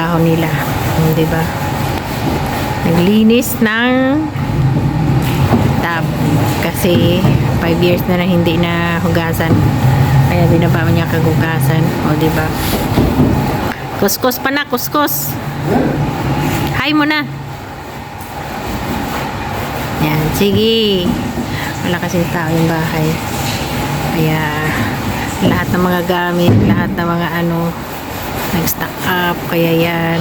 trabaho nila. Di ba? Naglinis ng tub. Kasi 5 years na hindi na hugasan. Kaya binaba niya kagugasan. O, di ba? Kuskus pa na, kuskus. Hi mo na. Yan, sige. Wala kasing tao yung bahay. Kaya lahat ng mga gamit, lahat ng mga ano, nag-stock up. Kaya yan.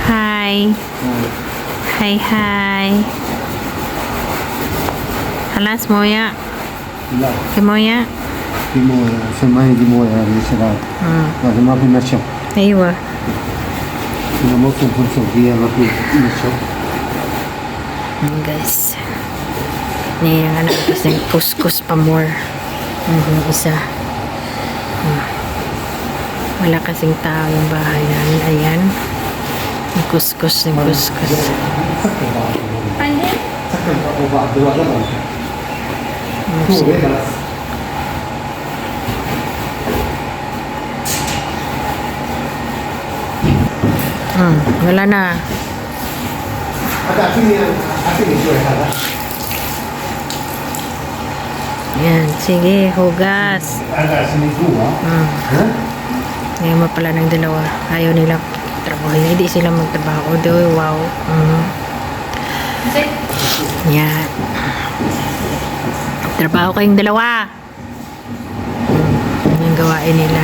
Hi. Hi, hi. Halas mo ya. Kimoya. Kimoya. Semai kimoya ni sila. Kasi mapinasyo. Aywa. Sinamosong punsong kaya mapinasyo. Guys. Yan yung anak kasi kuskus pa more. Isa. Wala kasing tao yung bahay namin. Ayan. Kuskus. Pandai? Sakang pa ba dua lang. Wala na. Ada sini jual ada. Yan, sige, hugas. Ada sini dua. Ngayon mo pala ng dalawa. Ayaw nila trabaho. Hindi sila magtrabaho. Wow. Yan. Trabaho kayong dalawa. Yung gawain nila.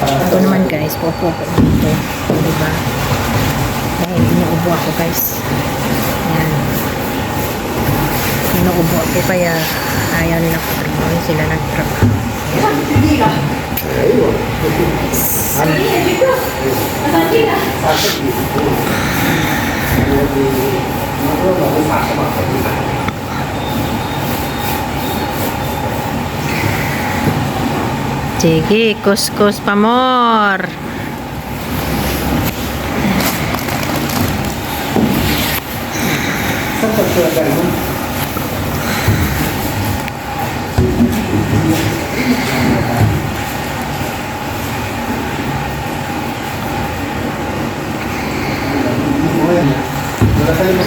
Ito naman guys, popo ko dito. Diba? Dahil inuubo ako guys. Yan. Inuubo ako kaya ayaw nila ko trabaho. Sila nagtrabaho. Yan. Sige, kuskus pa more.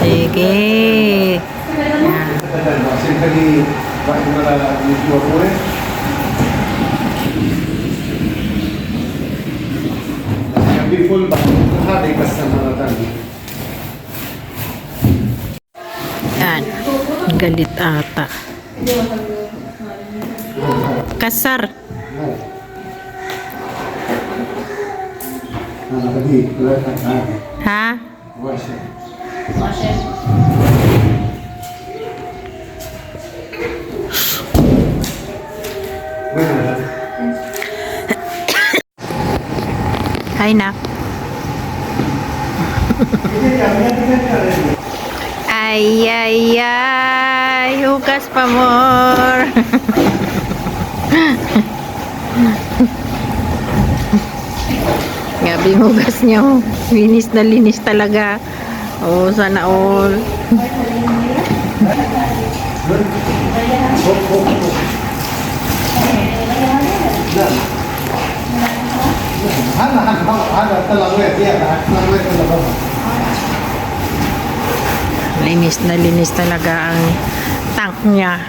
Sige. Yan. Galit ata. Kasar. Ha? Hi, nak. Ay, hugas pa more. Gabi hugas niya. Linis na linis talaga. Oh, sana all. Linis na linis talaga ang tank niya.